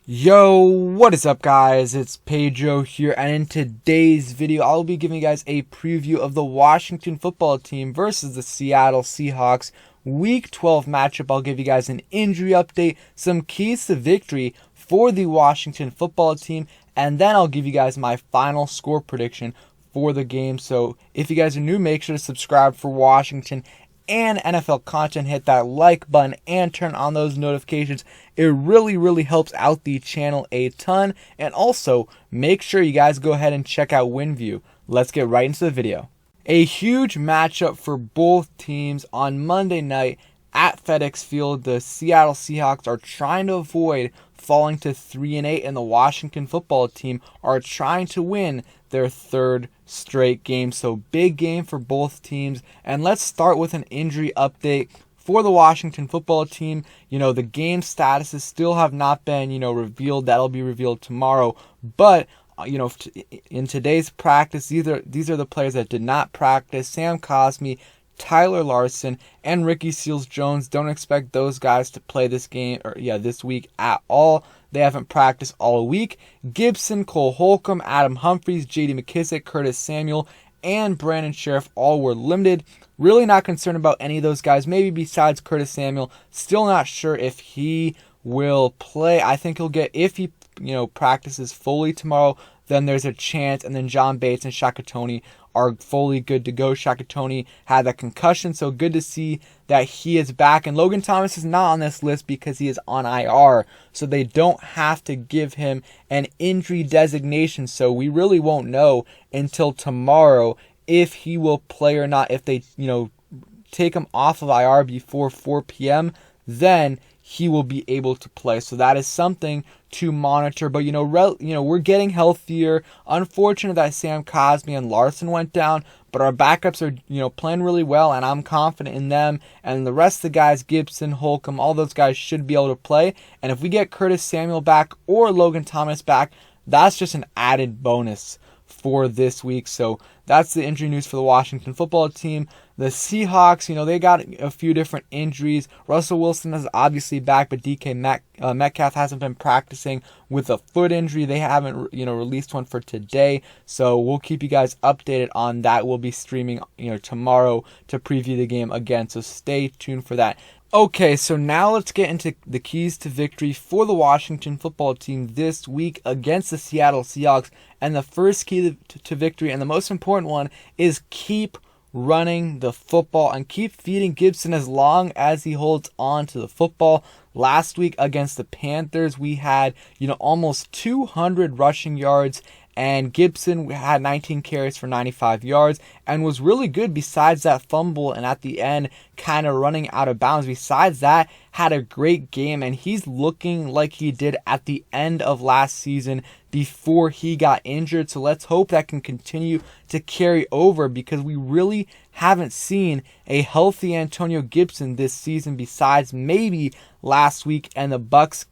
Yo, what is up guys? It's Pedro here, and in today's video I'll be giving you guys a preview of the Washington football team versus the Seattle Seahawks Week 12 matchup. I'll give you guys an injury update, some keys to victory for the Washington football team, and then I'll give you guys my final score prediction for the game. So if you guys are new, make sure to subscribe for Washington and NFL content. Hit that like button and turn on those notifications. It really helps out the channel a ton. And also make sure you guys go ahead and check out WinView. Let's get right into the video. A huge matchup for both teams on Monday night at FedEx Field. The Seattle Seahawks are trying to avoid falling to 3-8, and the Washington football team are trying to win their third straight game. So big game for both teams. And let's start with an injury update for the Washington football team. The game statuses still have not been, revealed. That'll be revealed tomorrow. But in today's practice, these are the players that did not practice. Sam Cosmi, Tyler Larson, and Ricky Seals-Jones. Don't expect those guys to play this week at all. They haven't practiced all week. Gibson, Cole Holcomb, Adam Humphries, J.D. McKissic, Curtis Samuel, and Brandon Sheriff all were limited. Really not concerned about any of those guys, maybe besides Curtis Samuel. Still not sure if he will play. I think he'll get, if he practices fully tomorrow, then there's a chance. And then John Bates and Shaka Toney are fully good to go. Shaka Toney had that concussion, so good to see that he is back. And Logan Thomas is not on this list because he is on IR, so they don't have to give him an injury designation. So we really won't know until tomorrow if he will play or not. If they, take him off of IR before 4 p.m., then he will be able to play. So that is something to monitor. But we're getting healthier. Unfortunate that Sam Cosmi and Larson went down, but our backups are playing really well, and I'm confident in them. And the rest of the guys, Gibson, Holcomb, all those guys should be able to play. And if we get Curtis Samuel back or Logan Thomas back, that's just an added bonus for this week. So that's the injury news for the Washington football team. The Seahawks, they got a few different injuries. Russell Wilson is obviously back, but DK Metcalf hasn't been practicing with a foot injury. They haven't, released one for today. So we'll keep you guys updated on that. We'll be streaming, tomorrow to preview the game again. So stay tuned for that. Okay, so now let's get into the keys to victory for the Washington football team this week against the Seattle Seahawks. And the first key to victory, and the most important one, is keep running the football and keep feeding Gibson as long as he holds on to the football. Last week against the Panthers, we had, almost 200 rushing yards, and Gibson had 19 carries for 95 yards and was really good besides that fumble and at the end kind of running out of bounds. Besides that, had a great game, and he's looking like he did at the end of last season before he got injured. So let's hope that can continue to carry over, because we really haven't seen a healthy Antonio Gibson this season besides maybe last week and the Bucs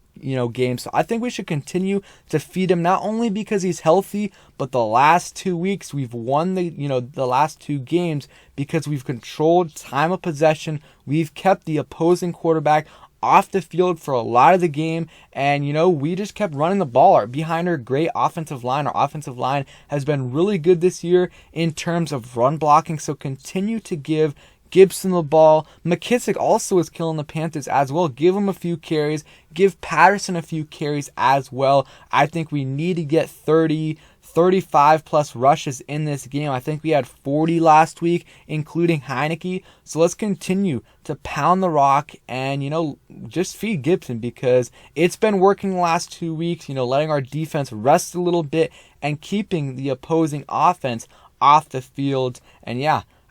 game. So I think we should continue to feed him, not only because he's healthy, but the last 2 weeks we've won the last 2 games because we've controlled time of possession. We've kept the opposing quarterback off the field for a lot of the game, and we just kept running the ball behind our great offensive line. Our offensive line has been really good this year in terms of run blocking, so continue to give Gibson the ball. McKissic also is killing the Panthers as well. Give him a few carries. Give Patterson a few carries as well. I think we need to get 30, 35 plus rushes in this game. I think we had 40 last week, including Heineke. So let's continue to pound the rock and, just feed Gibson, because it's been working the last 2 weeks, letting our defense rest a little bit and keeping the opposing offense off the field. And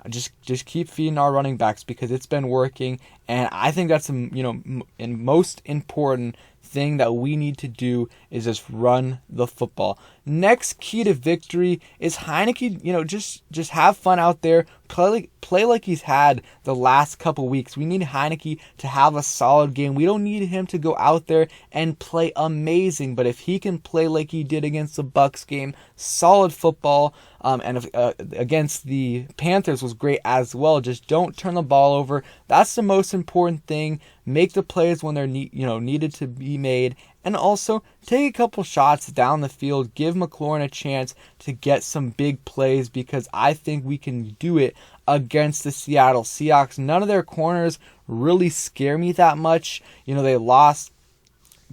just keep feeding our running backs because it's been working, and I think that's most important thing that we need to do is just run the football. Next key to victory is Heineke, just have fun out there. Play like he's had the last couple weeks. We need Heineke to have a solid game. We don't need him to go out there and play amazing, but if he can play like he did against the Bucs game, solid football, and against the Panthers was great as well. Just don't turn the ball over. That's the most important thing. Make the plays when they're needed to be made, and also take a couple shots down the field. Give McLaurin a chance to get some big plays because I think we can do it against the Seattle Seahawks. None of their corners really scare me that much. They lost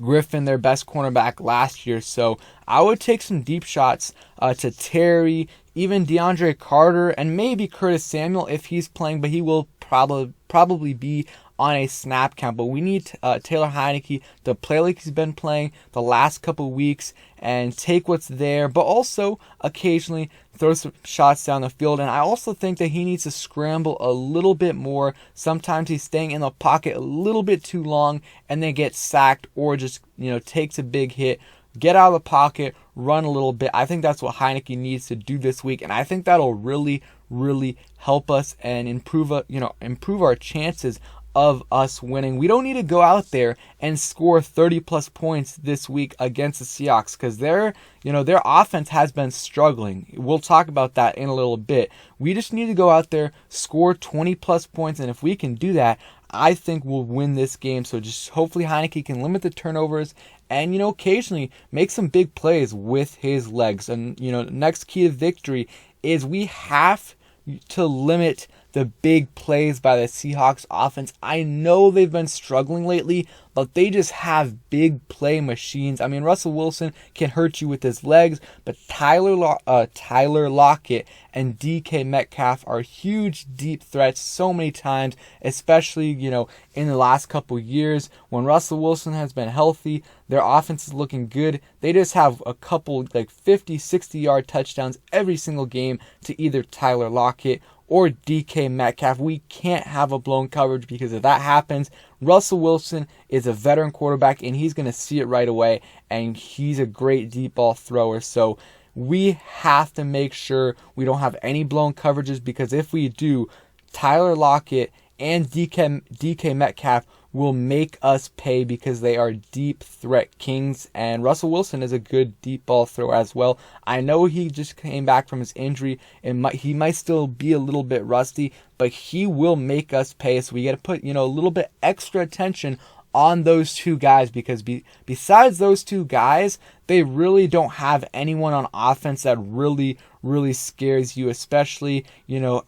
Griffin, their best cornerback last year, so I would take some deep shots to Terry, even DeAndre Carter, and maybe Curtis Samuel if he's playing, but he will probably be on a snap count. But we need Taylor Heinicke to play like he's been playing the last couple weeks and take what's there, but also occasionally throw some shots down the field. And I also think that he needs to scramble a little bit more. Sometimes he's staying in the pocket a little bit too long and then gets sacked or just takes a big hit. Get out of the pocket, run a little bit. I think that's what Heinicke needs to do this week, and I think that'll really help us and improve our chances of us winning. We don't need to go out there and score 30 plus points this week against the Seahawks because their offense has been struggling. We'll talk about that in a little bit. We just need to go out there, score 20 plus points, and if we can do that, I think we'll win this game. So just hopefully Heinicke can limit the turnovers and occasionally make some big plays with his legs. And next key to victory is we have to limit the big plays by the Seahawks offense. I know they've been struggling lately, but they just have big play machines. I mean, Russell Wilson can hurt you with his legs, but Tyler Lockett and DK Metcalf are huge deep threats so many times, especially, in the last couple years. When Russell Wilson has been healthy, their offense is looking good. They just have a couple 50, 60-yard touchdowns every single game to either Tyler Lockett or DK Metcalf. We can't have a blown coverage because if that happens, Russell Wilson is a veteran quarterback and he's going to see it right away, and he's a great deep ball thrower. So we have to make sure we don't have any blown coverages because if we do, Tyler Lockett and DK Metcalf will make us pay because they are deep threat kings, and Russell Wilson is a good deep ball thrower as well. I know he just came back from his injury and he might still be a little bit rusty, but he will make us pay. So we got to put a little bit extra attention on those two guys because besides those two guys, they really don't have anyone on offense that really scares you, especially,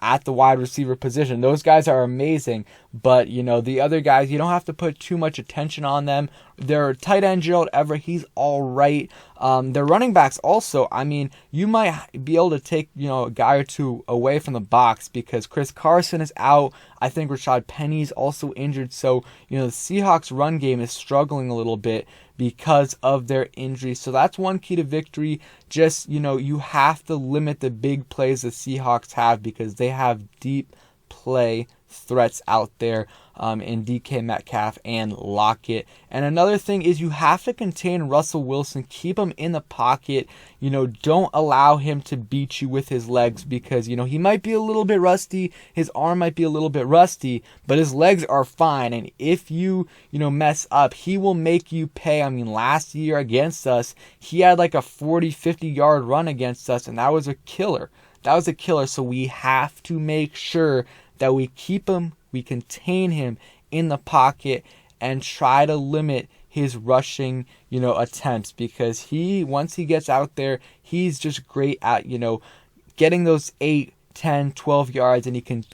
at the wide receiver position. Those guys are amazing, but, the other guys, you don't have to put too much attention on them. Their tight end, Gerald Everett, he's all right. Their running backs also, I mean, you might be able to take, a guy or two away from the box because Chris Carson is out. I think Rashad Penny's also injured. So, the Seahawks run game is struggling a little bit because of their injury. So that's one key to victory. Just, you have to limit the big plays the Seahawks have because they have deep play threats out there in DK Metcalf and Lockett. And another thing is you have to contain Russell Wilson, keep him in the pocket, don't allow him to beat you with his legs because, he might be a little bit rusty, his arm might be a little bit rusty, but his legs are fine. And if you, mess up, he will make you pay. I mean, last year against us, he had like a 40, 50-yard run against us, and that was a killer. So we have to make sure that we keep him, we contain him in the pocket and try to limit his rushing, attempts because once he gets out there, he's just great at, getting those 8, 10, 12 yards, and he can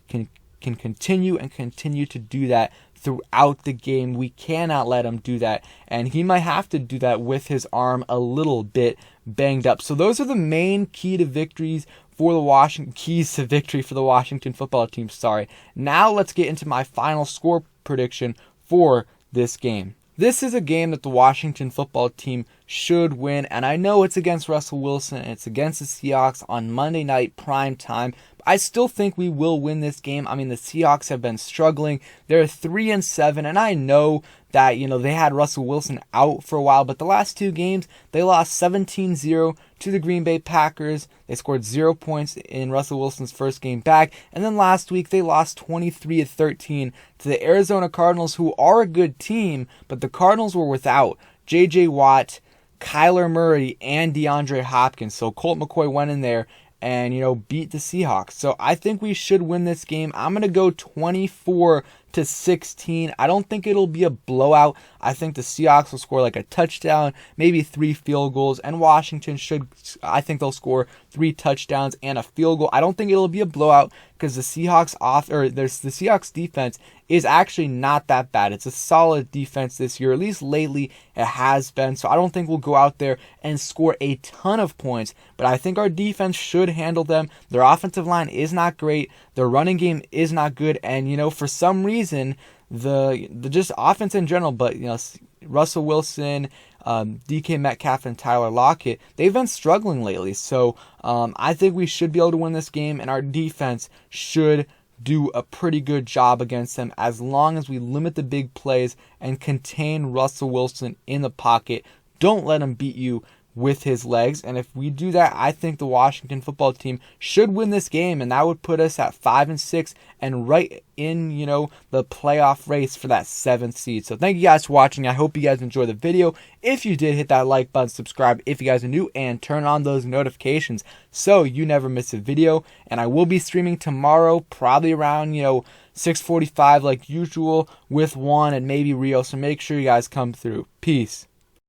continue to do that throughout the game. We cannot let him do that, and he might have to do that with his arm a little bit banged up. So those are the main keys to victory for the Washington football team. Now let's get into my final score prediction for this game. This is a game that the Washington football team should win, and I know it's against Russell Wilson and it's against the Seahawks on Monday night prime time. I still think we will win this game. I mean, the Seahawks have been struggling. They're 3-7, and I know that, they had Russell Wilson out for a while, but the last two games, they lost 17-0 to the Green Bay Packers. They scored 0 points in Russell Wilson's first game back, and then last week they lost 23-13 to the Arizona Cardinals, who are a good team, but the Cardinals were without J.J. Watt, Kyler Murray, and DeAndre Hopkins. So Colt McCoy went in there and, beat the Seahawks. So I think we should win this game. I'm going to go 24-17 20-16. I don't think it'll be a blowout. I think the Seahawks will score like a touchdown, maybe 3 field goals, and Washington I think they'll score 3 touchdowns and a field goal. I don't think it'll be a blowout because the Seahawks defense is actually not that bad. It's a solid defense this year, at least lately it has been. So I don't think we'll go out there and score a ton of points, but I think our defense should handle them. Their offensive line is not great. Their running game is not good, and for some reason the just offense in general, but Russell Wilson, DK Metcalf, and Tyler Lockett, they've been struggling lately. So I think we should be able to win this game, and our defense should do a pretty good job against them as long as we limit the big plays and contain Russell Wilson in the pocket. Don't let him beat you with his legs. And if we do that, I think the Washington football team should win this game, and that would put us at 5-6 and right in, the playoff race for that 7th seed. So thank you guys for watching. I hope you guys enjoyed the video. If you did, hit that like button, subscribe if you guys are new, and turn on those notifications so you never miss a video. And I will be streaming tomorrow, probably around, 6:45 like usual, with Juan and maybe Rio. So make sure you guys come through. Peace.